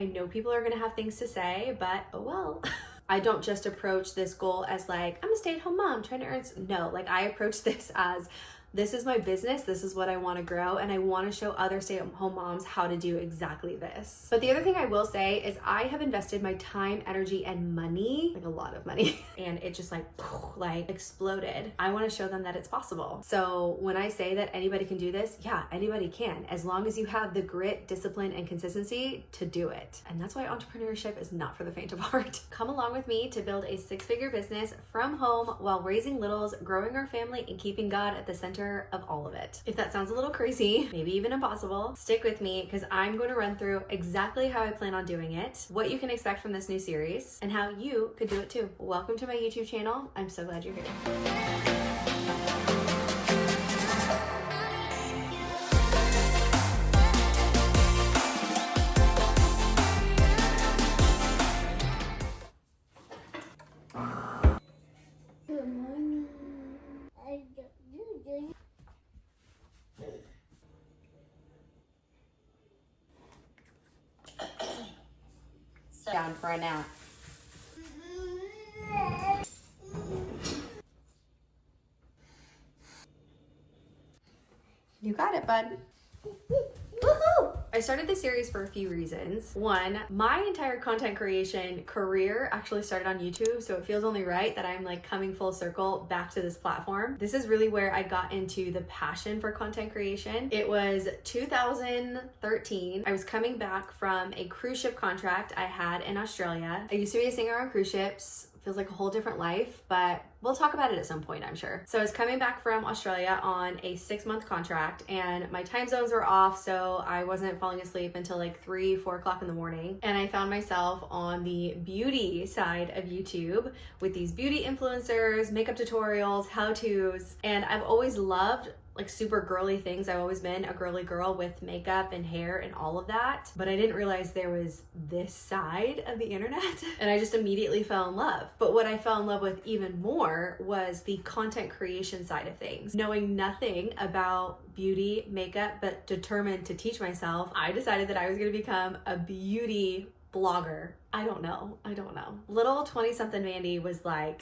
I know people are gonna have things to say, but oh well. I don't just approach this goal as like, I'm a stay-at-home mom trying to earn. No, like I approach this as, this is my business, this is what I want to grow, and I want to show other stay-at-home moms how to do exactly this. But the other thing I will say is I have invested my time, energy, and money, like a lot of money, and it just like exploded. I want to show them that it's possible. So when I say that anybody can do this, yeah, anybody can, as long as you have the grit, discipline, and consistency to do it. And that's why entrepreneurship is not for the faint of heart. Come along with me to build a six-figure business from home while raising littles, growing our family, and keeping God at the center of all of it. If that sounds a little crazy, maybe even impossible, stick with me because I'm going to run through exactly how I plan on doing it, what you can expect from this new series, and how you could do it too. Welcome to my YouTube channel. I'm so glad you're here. Down for a nap. You got it, bud. Woohoo! I started this series for a few reasons. One, my entire content creation career actually started on YouTube, so it feels only right that I'm like coming full circle back to this platform. This is really where I got into the passion for content creation. It was 2013. I was coming back from a cruise ship contract I had in Australia. I used to be a singer on cruise ships. Feels like a whole different life, but we'll talk about it at some point, I'm sure. So I was coming back from Australia on a 6-month contract and my time zones were off, so I wasn't falling asleep until like 3, 4 o'clock in the morning. And I found myself on the beauty side of YouTube with these beauty influencers, makeup tutorials, how-tos, and I've always loved like super girly things. I've always been a girly girl with makeup and hair and all of that, but I didn't realize there was this side of the internet and I just immediately fell in love. But what I fell in love with even more was the content creation side of things. Knowing nothing about beauty, makeup, but determined to teach myself, I decided that I was gonna become a beauty blogger. I don't know. Little 20-something Mandy was like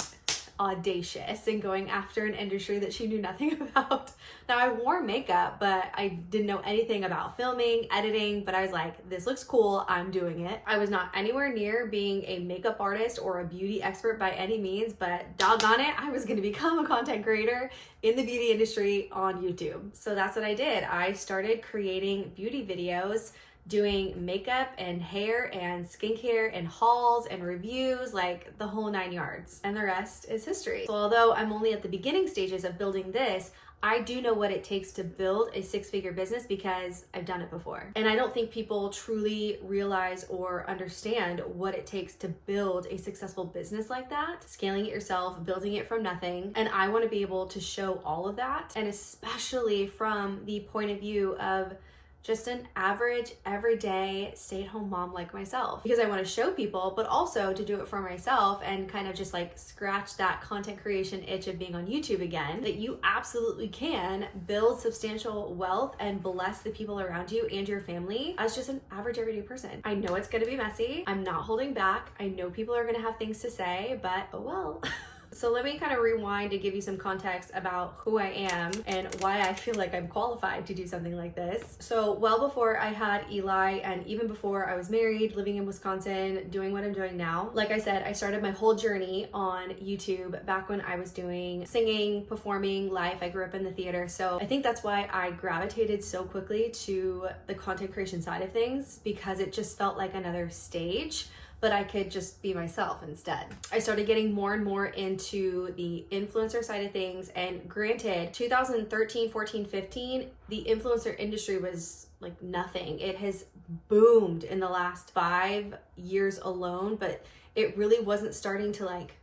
audacious and going after an industry that she knew nothing about. Now I wore makeup, but I didn't know anything about filming, editing, but I was like, this looks cool, I'm doing it. I was not anywhere near being a makeup artist or a beauty expert by any means, but doggone it, I was gonna become a content creator in the beauty industry on YouTube. So that's what I did. I started creating beauty videos, doing makeup and hair and skincare and hauls and reviews, like the whole 9 yards. And the rest is history. So although I'm only at the beginning stages of building this, I do know what it takes to build a 6-figure business because I've done it before. And I don't think people truly realize or understand what it takes to build a successful business like that, scaling it yourself, building it from nothing. And I want to be able to show all of that, and especially from the point of view of just an average, everyday stay-at-home mom like myself, because I want to show people, but also to do it for myself and kind of just like scratch that content creation itch of being on YouTube again, that you absolutely can build substantial wealth and bless the people around you and your family as just an average, everyday person. I know it's going to be messy. I'm not holding back. I know people are going to have things to say, but oh well. So let me kind of rewind to give you some context about who I am and why I feel like I'm qualified to do something like this. So well before I had Eli, and even before I was married, living in Wisconsin, doing what I'm doing now, like I said, I started my whole journey on YouTube back when I was doing singing, performing, life. I grew up in the theater. So I think that's why I gravitated so quickly to the content creation side of things, because it just felt like another stage, but I could just be myself instead. I started getting more and more into the influencer side of things, and granted, 2013, 14, 15, the influencer industry was like nothing. It has boomed in the last 5 years alone, but it really wasn't starting to like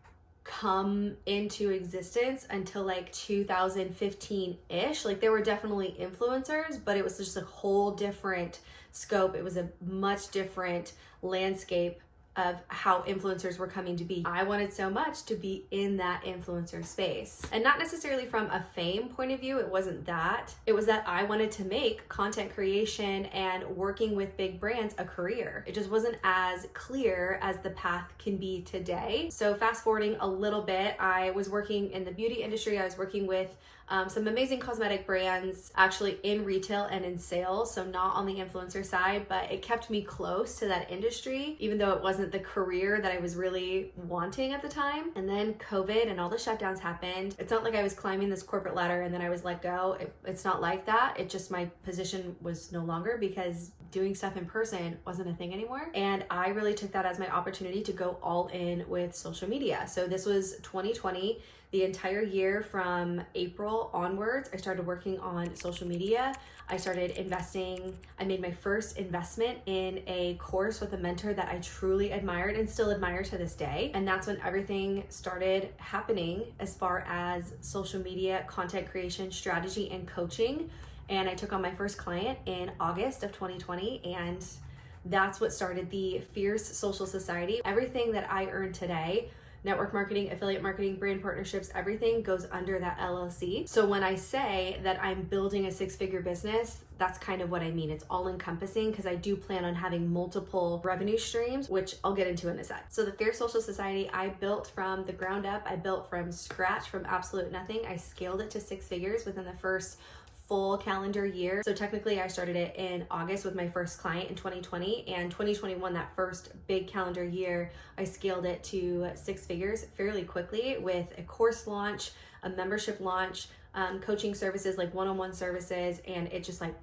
come into existence until like 2015-ish. Like there were definitely influencers, but it was just a whole different scope. It was a much different landscape of how influencers were coming to be. I wanted so much to be in that influencer space. And not necessarily from a fame point of view, it wasn't that. It was that I wanted to make content creation and working with big brands a career. It just wasn't as clear as the path can be today. So fast forwarding a little bit, I was working in the beauty industry. I was working with some amazing cosmetic brands actually in retail and in sales, so not on the influencer side, but it kept me close to that industry, even though it wasn't the career that I was really wanting at the time. And then COVID and all the shutdowns happened. It's not like I was climbing this corporate ladder and then I was let go. It's not like that. It just, my position was no longer because doing stuff in person wasn't a thing anymore. And I really took that as my opportunity to go all in with social media. So this was 2020. The entire year from April onwards, I started working on social media. I started investing. I made my first investment in a course with a mentor that I truly admired and still admire to this day. And that's when everything started happening as far as social media, content creation, strategy, and coaching. And I took on my first client in August of 2020, and that's what started the Fierce Social Society. Everything that I earn today, network marketing, affiliate marketing, brand partnerships, everything goes under that LLC. So when I say that I'm building a six-figure business, that's kind of what I mean. It's all encompassing because I do plan on having multiple revenue streams, which I'll get into in a sec. So the Fierce Social Society, I built from the ground up. I built from scratch, from absolute nothing. I scaled it to six figures within the first full calendar year. So technically I started it in August with my first client in 2020, and 2021, that first big calendar year, I scaled it to six figures fairly quickly with a course launch, a membership launch, coaching services like one-on-one services, and it just like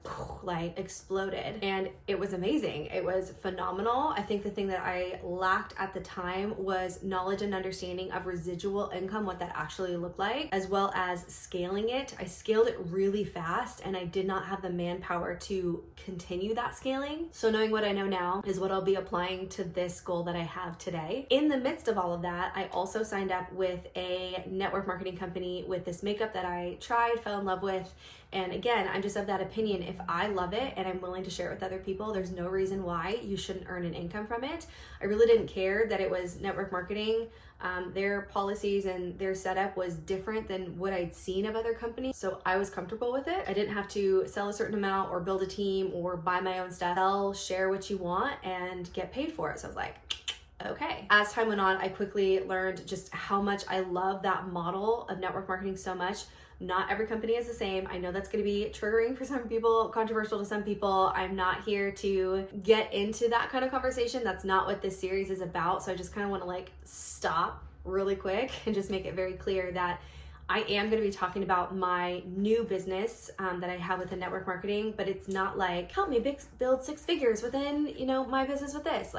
exploded. And it was amazing. It was phenomenal. I think the thing that I lacked at the time was knowledge and understanding of residual income, what that actually looked like, as well as scaling it. I scaled it really fast and I did not have the manpower to continue that scaling. So knowing what I know now is what I'll be applying to this goal that I have today. In the midst of all of that, I also signed up with a network marketing company with this makeup that I tried, fell in love with. And again, I'm just of that opinion. If I love it and I'm willing to share it with other people, there's no reason why you shouldn't earn an income from it. I really didn't care that it was network marketing. Their policies and their setup was different than what I'd seen of other companies. So I was comfortable with it. I didn't have to sell a certain amount or build a team or buy my own stuff. Sell, share what you want and get paid for it. So I was like, okay. As time went on, I quickly learned just how much I love that model of network marketing so much. Not every company is the same. I know that's going to be triggering for some people, controversial to some people. I'm not here to get into that kind of conversation. That's not what this series is about. So I just kind of want to stop really quick and just make it very clear that I am going to be talking about my new business that I have within network marketing, but it's not like, help me build six figures within, my business with this.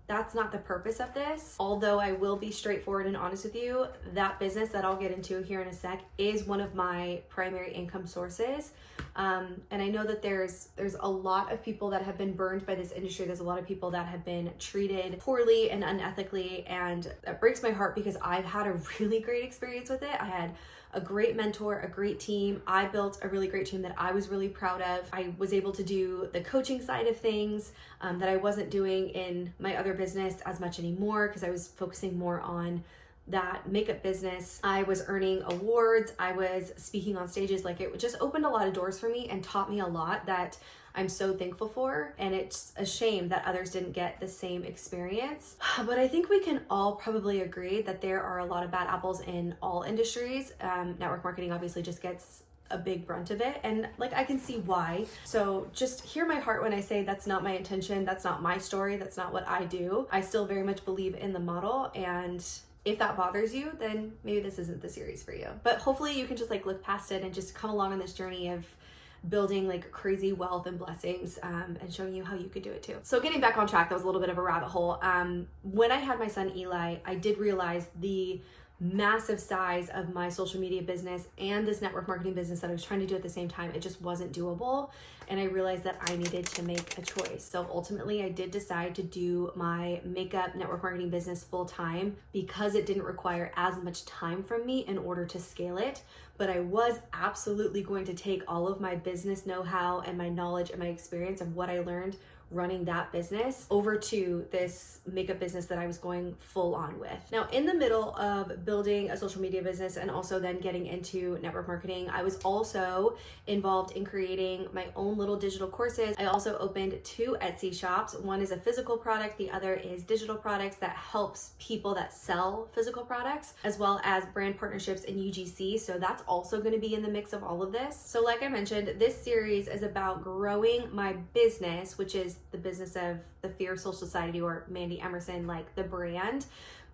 That's not the purpose of this. Although I will be straightforward and honest with you, that business that I'll get into here in a sec is one of my primary income sources. And I know that there's a lot of people that have been burned by this industry. There's a lot of people that have been treated poorly and unethically, and that breaks my heart because I've had a really great experience with it. I had a great mentor, a great team. I built a really great team that I was really proud of. I was able to do the coaching side of things that I wasn't doing in my other business as much anymore because I was focusing more on that makeup business. I was earning awards. I was speaking on stages. It just opened a lot of doors for me and taught me a lot that I'm so thankful for. And it's a shame that others didn't get the same experience. But I think we can all probably agree that there are a lot of bad apples in all industries. Network marketing obviously just gets a big brunt of it, and I can see why. So just hear my heart when I say that's not my intention, that's not my story, that's not what I do. I still very much believe in the model, and if that bothers you, then maybe this isn't the series for you. But hopefully you can just look past it and just come along on this journey of building crazy wealth and blessings and showing you how you could do it too. So getting back on track, that was a little bit of a rabbit hole. When I had my son Eli, I did realize the massive size of my social media business and this network marketing business that I was trying to do at the same time. It just wasn't doable. And I realized that I needed to make a choice. So ultimately I did decide to do my makeup network marketing business full time because it didn't require as much time from me in order to scale it. But I was absolutely going to take all of my business know-how and my knowledge and my experience of what I learned running that business over to this makeup business that I was going full on with. Now, in the middle of building a social media business and also then getting into network marketing, I was also involved in creating my own little digital courses. I also opened 2 Etsy shops. One is a physical product, the other is digital products that helps people that sell physical products, as well as brand partnerships in UGC. So that's also going to be in the mix of all of this. So like I mentioned, this series is about growing my business, which is the business of the Fear Soul Society, or Mandy Emerson, like the brand,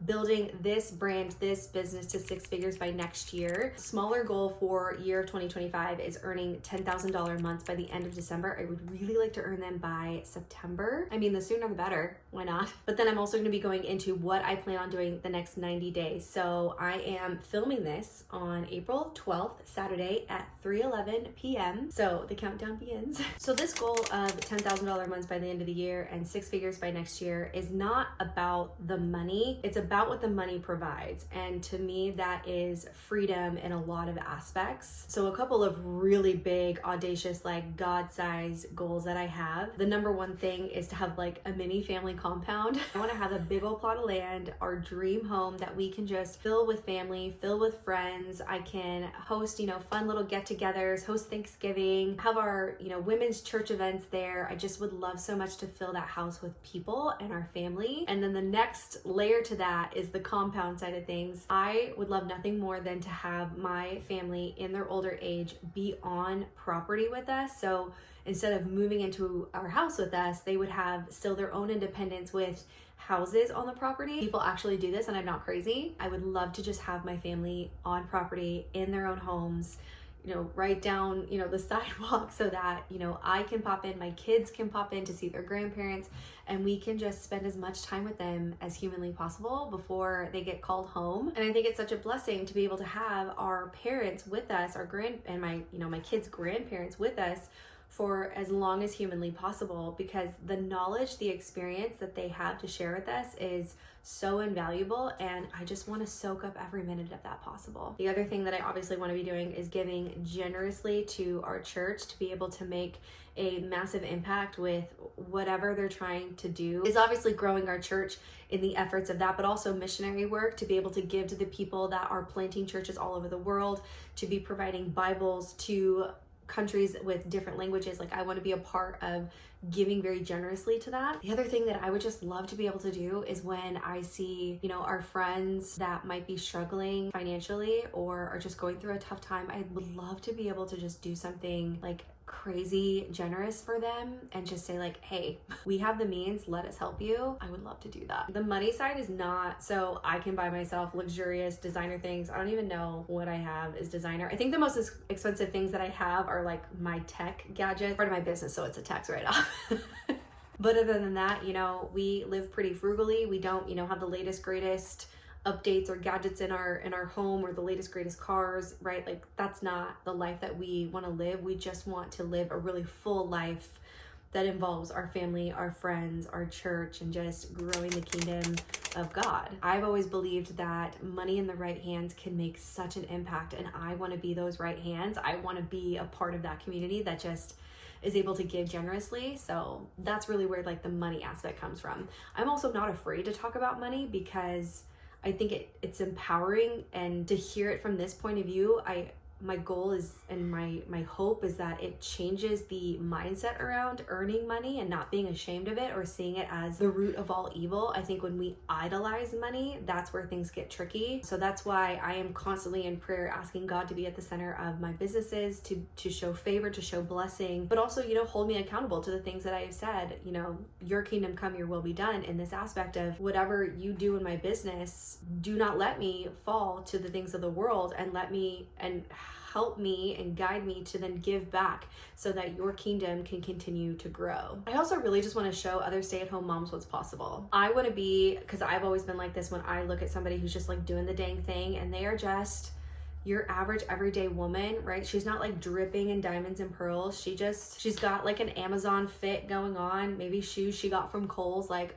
building this brand, this business to 6 figures by next year. Smaller goal for year 2025 is earning $10,000 months by the end of December. I would really like to earn them by September. I mean, the sooner the better, why not? But then I'm also going to be going into what I plan on doing the next 90 days. So I am filming this on April 12th, Saturday at 3:11 p.m. So the countdown begins. So this goal of $10,000 months by the end of the year and 6 figures by next year is not about the money. It's about what the money provides. And to me, that is freedom in a lot of aspects. So a couple of really big, audacious, like God-size goals that I have. The number one thing is to have like a mini family compound. I want to have a big old plot of land, our dream home that we can just fill with family, fill with friends. I can host, fun little get-togethers, host Thanksgiving, have our, women's church events there. I just would love so much to fill that house with people and our family. And then the next layer to that is the compound side of things. I would love nothing more than to have my family in their older age be on property with us. So instead of moving into our house with us, they would have still their own independence with houses on the property. People actually do this and I'm not crazy. I would love to just have my family on property in their own homes, right down, the sidewalk, so that, I can pop in, my kids can pop in to see their grandparents, and we can just spend as much time with them as humanly possible before they get called home. And I think it's such a blessing to be able to have our parents with us, my kids' grandparents with us for as long as humanly possible, because the knowledge, the experience that they have to share with us is so invaluable, and I just want to soak up every minute of that possible. The other thing that I obviously want to be doing is giving generously to our church to be able to make a massive impact with whatever they're trying to do. Is obviously growing our church in the efforts of that, but also missionary work, to be able to give to the people that are planting churches all over the world, to be providing Bibles to countries with different languages. Like, I want to be a part of giving very generously to that. The other thing that I would just love to be able to do is when I see, our friends that might be struggling financially or are just going through a tough time, I would love to be able to just do something like crazy generous for them and just say like, hey, we have the means, let us help you. I would love to do that. The money side is not so I can buy myself luxurious designer things. I don't even know what I have is designer. I think the most expensive things that I have are like my tech gadgets, part of my business, so it's a tax write-off. But other than that, we live pretty frugally. We don't, have the latest, greatest updates or gadgets in our home or the latest, greatest cars, right? Like, that's not the life that we want to live. We just want to live a really full life that involves our family, our friends, our church, and just growing the kingdom of God. I've always believed that money in the right hands can make such an impact, and I want to be those right hands. I want to be a part of that community that just is able to give generously. So that's really where like the money aspect comes from. I'm also not afraid to talk about money because I think it's empowering, and to hear it from this point of view, my goal is, and my hope is that it changes the mindset around earning money and not being ashamed of it or seeing it as the root of all evil. I think when we idolize money, that's where things get tricky. So that's why I am constantly in prayer asking God to be at the center of my businesses, to show favor, to show blessing, but also, hold me accountable to the things that I have said. Your kingdom come, your will be done, in this aspect of whatever you do in my business, do not let me fall to the things of the world, and help me and guide me to then give back so that your kingdom can continue to grow. I also really just want to show other stay-at-home moms what's possible. I want to be, because I've always been like this, when I look at somebody who's just like doing the dang thing and they are just your average everyday woman, right? She's not like dripping in diamonds and pearls. She's got like an Amazon fit going on, maybe shoes she got from Kohl's. Like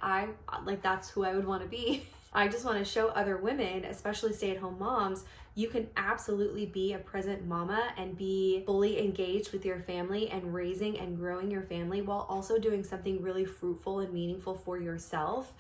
that's who I would want to be. I just want to show other women, especially stay-at-home moms, you can absolutely be a present mama and be fully engaged with your family and raising and growing your family while also doing something really fruitful and meaningful for yourself.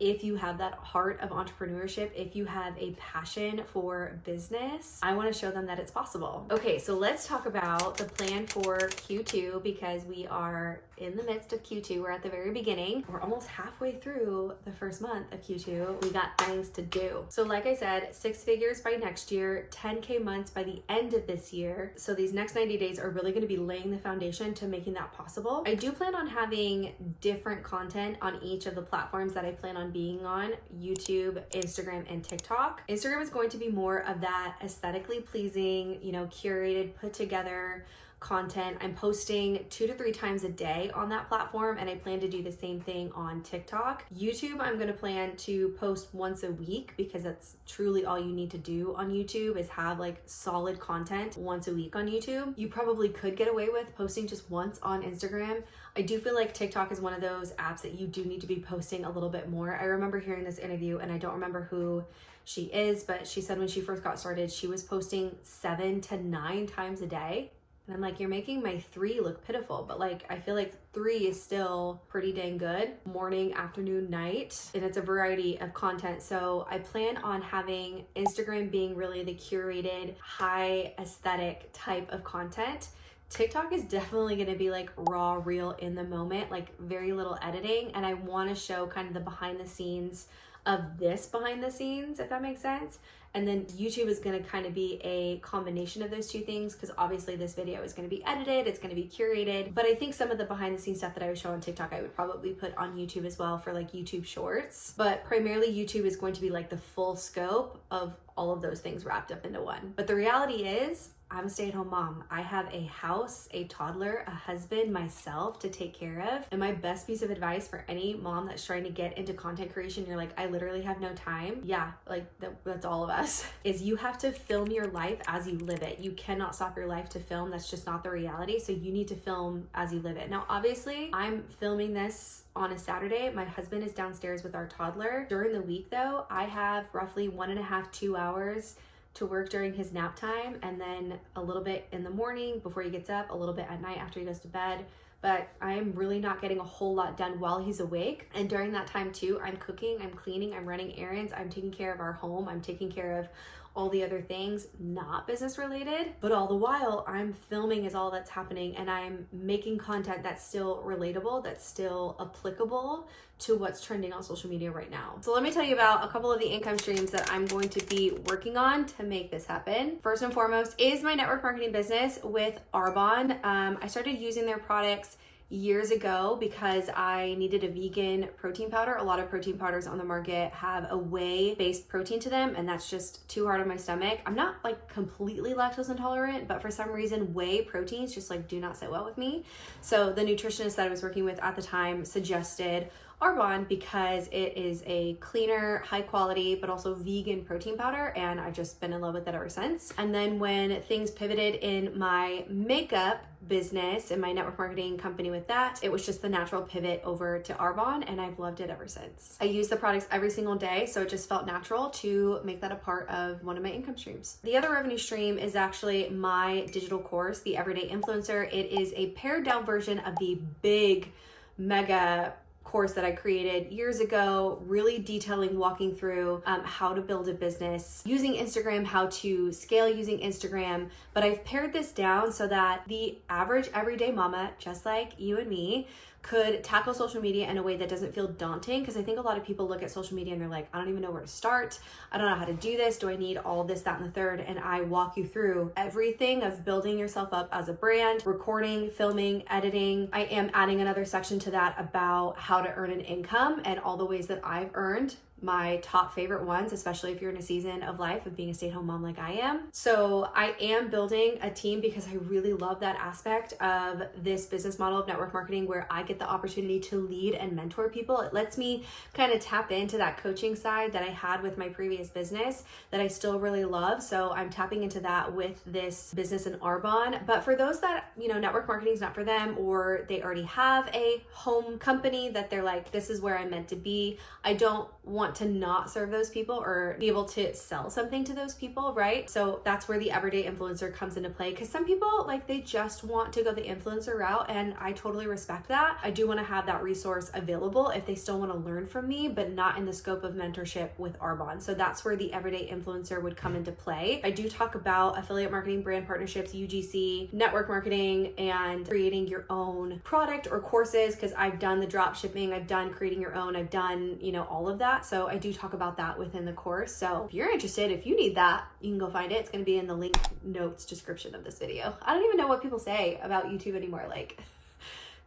If you have that heart of entrepreneurship, if you have a passion for business, I want to show them that it's possible. Okay, so let's talk about the plan for Q2 because we are in the midst of Q2. We're at the very beginning. We're almost halfway through the first month of Q2. We got things to do. So like I said, 6 figures by next year, 10K months by the end of this year. So these next 90 days are really going to be laying the foundation to making that possible. I do plan on having different content on each of the platforms that I plan on being on: YouTube, Instagram, and TikTok. Instagram is going to be more of that aesthetically pleasing, curated, put together content. I'm posting 2 to 3 times a day on that platform, and I plan to do the same thing on TikTok. YouTube, I'm going to plan to post once a week because that's truly all you need to do on YouTube is have like solid content once a week on YouTube. You probably could get away with posting just once on Instagram. I do feel like TikTok is one of those apps that you do need to be posting a little bit more. I remember hearing this interview, and I don't remember who she is, but she said when she first got started, she was posting 7 to 9 times a day. And I'm like, you're making my 3 look pitiful, but like, I feel like 3 is still pretty dang good. Morning, afternoon, night, and it's a variety of content. So I plan on having Instagram being really the curated, high aesthetic type of content. TikTok is definitely going to be like raw, real, in the moment, like very little editing. And I want to show kind of the behind the scenes of this behind the scenes, if that makes sense. And then YouTube is going to kind of be a combination of those 2 things because obviously this video is going to be edited, it's going to be curated. But I think some of the behind the scenes stuff that I would show on TikTok, I would probably put on YouTube as well for like YouTube shorts. But primarily YouTube is going to be like the full scope of all of those things wrapped up into one. But the reality is, I'm a stay-at-home mom. I have a house, a toddler, a husband, myself to take care of. And my best piece of advice for any mom that's trying to get into content creation, you're like, I literally have no time. Yeah, like that's all of us. Is you have to film your life as you live it. You cannot stop your life to film. That's just not the reality. So you need to film as you live it. Now, obviously, I'm filming this on a Saturday. My husband is downstairs with our toddler. During the week though, I have roughly 1.5 to 2 hours to work during his nap time, and then a little bit in the morning before he gets up, a little bit at night after he goes to bed. But I'm really not getting a whole lot done while he's awake. And during that time too, I'm cooking, I'm cleaning, I'm running errands, I'm taking care of our home, I'm taking care of all the other things not business related, but all the while I'm filming is all that's happening, and I'm making content that's still relatable, that's still applicable to what's trending on social media right now. So let me tell you about a couple of the income streams that I'm going to be working on to make this happen. First and foremost is my network marketing business with Arbonne. I started using their products years ago because I needed a vegan protein powder. A lot of protein powders on the market have a whey-based protein to them, and that's just too hard on my stomach. I'm not like completely lactose intolerant, but for some reason whey proteins just like do not sit well with me. So the nutritionist that I was working with at the time suggested Arbonne because it is a cleaner, high quality, but also vegan protein powder, and I've just been in love with it ever since. And then when things pivoted in my makeup business and my network marketing company with that, it was just the natural pivot over to Arbonne, and I've loved it ever since. I use the products every single day, so it just felt natural to make that a part of one of my income streams. The other revenue stream is actually my digital course, The Everyday Influencer. It is a pared down version of the big, mega course that I created years ago, really detailing, walking through how to build a business using Instagram, how to scale using Instagram. But I've pared this down so that the average everyday mama, just like you and me, could tackle social media in a way that doesn't feel daunting. Because I think a lot of people look at social media and they're like, I don't even know where to start. I don't know how to do this. Do I need all this, that, and the third? And I walk you through everything of building yourself up as a brand, recording, filming, editing. I am adding another section to that about how to earn an income and all the ways that I've earned my top favorite ones, especially if you're in a season of life of being a stay-at-home mom like I am. So I am building a team because I really love that aspect of this business model of network marketing where I get the opportunity to lead and mentor people. It lets me kind of tap into that coaching side that I had with my previous business that I still really love. So I'm tapping into that with this business in Arbonne. But for those that network marketing is not for them, or they already have a home company that they're like, this is where I'm meant to be. I don't want to not serve those people or be able to sell something to those people, right? So that's where the everyday influencer comes into play, because some people, like, they just want to go the influencer route, and I totally respect that. I do want to have that resource available if they still want to learn from me, but not in the scope of mentorship with Arbonne. So that's where the everyday influencer would come into play. I do talk about affiliate marketing, brand partnerships, UGC, network marketing, and creating your own product or courses, because I've done the drop shipping, I've done creating your own, I've done, all of that. So I do talk about that within the course. So if you're interested, if you need that, you can go find it. It's going to be in the link notes description of this video. I don't even know what people say about YouTube anymore. Like,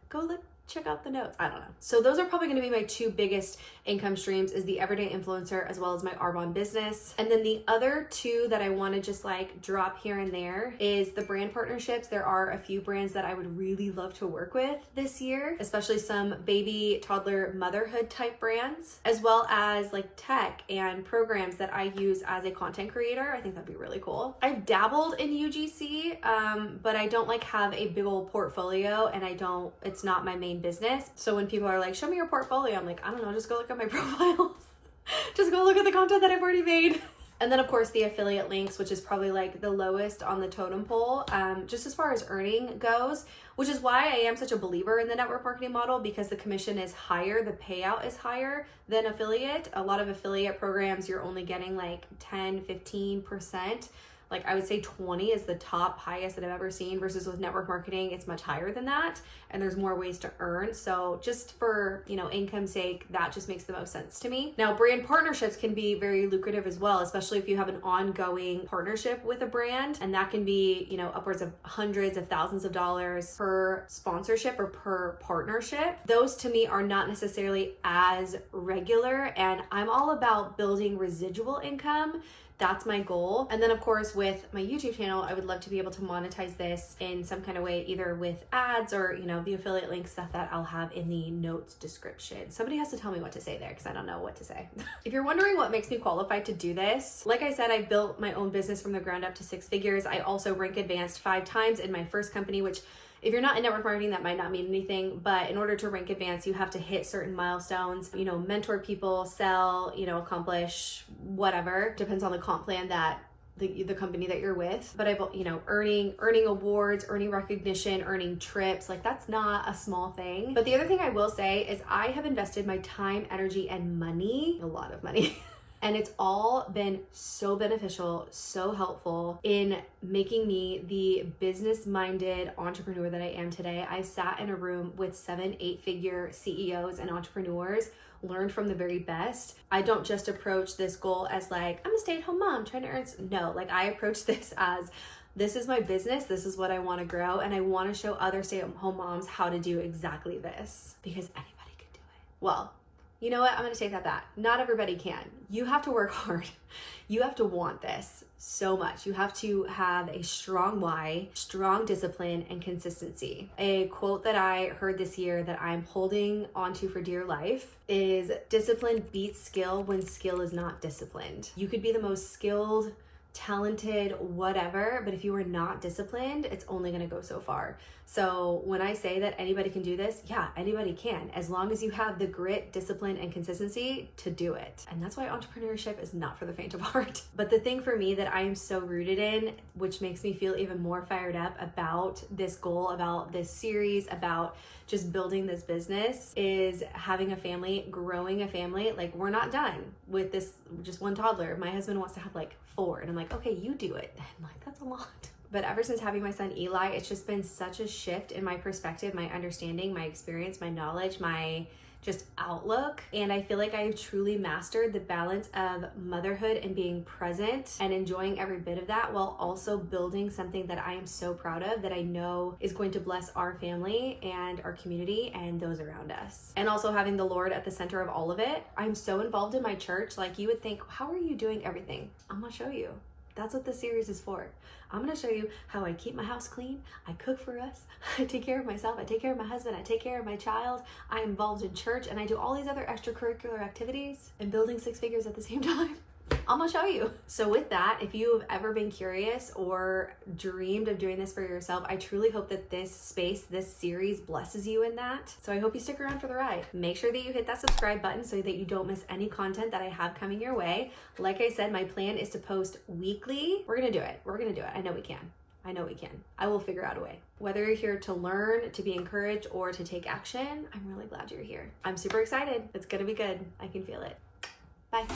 go look, check out the notes. I don't know. So those are probably going to be my two biggest income streams, is the everyday influencer as well as my Arbonne business. And then the other two that I want to just like drop here and there is the brand partnerships. There are a few brands that I would really love to work with this year, especially some baby, toddler, motherhood type brands, as well as like tech and programs that I use as a content creator. I think that'd be really cool. I've dabbled in UGC, but I don't like have a big old portfolio, and it's not my main business. So when people are like, show me your portfolio, I'm like, I don't know, just go look at my profile. Just go look at the content that I've already made. And then of course the affiliate links, which is probably like the lowest on the totem pole, just as far as earning goes, which is why I am such a believer in the network marketing model, because the commission is higher, the payout is higher than affiliate. A lot of affiliate programs, you're only getting like 10, 15%. Like I would say 20 is the top highest that I've ever seen, versus with network marketing, it's much higher than that. And there's more ways to earn. So just for, income sake, that just makes the most sense to me. Now, brand partnerships can be very lucrative as well, especially if you have an ongoing partnership with a brand. And that can be, upwards of hundreds of thousands of dollars per sponsorship or per partnership. Those to me are not necessarily as regular. And I'm all about building residual income. That's my goal. And then of course with my YouTube channel, I would love to be able to monetize this in some kind of way, either with ads or, the affiliate link stuff that I'll have in the notes description. Somebody has to tell me what to say there, because I don't know what to say. If you're wondering what makes me qualified to do this, like I said, I built my own business from the ground up to 6 figures. I also rank advanced 5 times in my first company, which if you're not in network marketing, that might not mean anything, but in order to rank advanced, you have to hit certain milestones, mentor people, sell, accomplish whatever. Depends on the comp plan that the company that you're with. But I've, earning awards, earning recognition, earning trips, like that's not a small thing. But the other thing I will say is I have invested my time, energy, and money, a lot of money, and it's all been so beneficial, so helpful in making me the business-minded entrepreneur that I am today. I sat in a room with 7, 8-figure CEOs and entrepreneurs, learned from the very best. I don't just approach this goal as like, I'm a stay-at-home mom trying to earn. No, like I approach this as, this is my business, this is what I want to grow, and I want to show other stay-at-home moms how to do exactly this, because anybody can do it. Well, you know what? I'm going to take that back. Not everybody can. You have to work hard. You have to want this so much. You have to have a strong why, strong discipline, and consistency. A quote that I heard this year that I'm holding onto for dear life is, discipline beats skill when skill is not disciplined. You could be the most skilled, talented, whatever, but if you are not disciplined, it's only going to go so far. So when I say that anybody can do this, yeah, anybody can, as long as you have the grit, discipline, and consistency to do it. And that's why entrepreneurship is not for the faint of heart. But the thing for me that I am so rooted in, which makes me feel even more fired up about this goal, about this series, about just building this business, is having a family, growing a family. Like, we're not done with this, just one toddler. My husband wants to have like 4, and I'm like, okay, you do it. I'm like, that's a lot. But ever since having my son Eli, it's just been such a shift in my perspective, my understanding, my experience, my knowledge, my just outlook. And I feel like I have truly mastered the balance of motherhood and being present and enjoying every bit of that, while also building something that I am so proud of, that I know is going to bless our family and our community and those around us. And also having the Lord at the center of all of it. I'm so involved in my church. Like, you would think, how are you doing everything? I'm gonna show you. That's what this series is for. I'm gonna show you how I keep my house clean, I cook for us, I take care of myself, I take care of my husband, I take care of my child, I'm involved in church, and I do all these other extracurricular activities and building 6 figures at the same time. I'm gonna show you. So with that, if you have ever been curious or dreamed of doing this for yourself, I truly hope that this space, this series blesses you in that. So I hope you stick around for the ride. Make sure that you hit that subscribe button so that you don't miss any content that I have coming your way. Like I said, my plan is to post weekly. We're gonna do it. We're gonna do it. I know we can. I know we can. I will figure out a way. Whether you're here to learn, to be encouraged, or to take action, I'm really glad you're here. I'm super excited. It's gonna be good. I can feel it. Bye.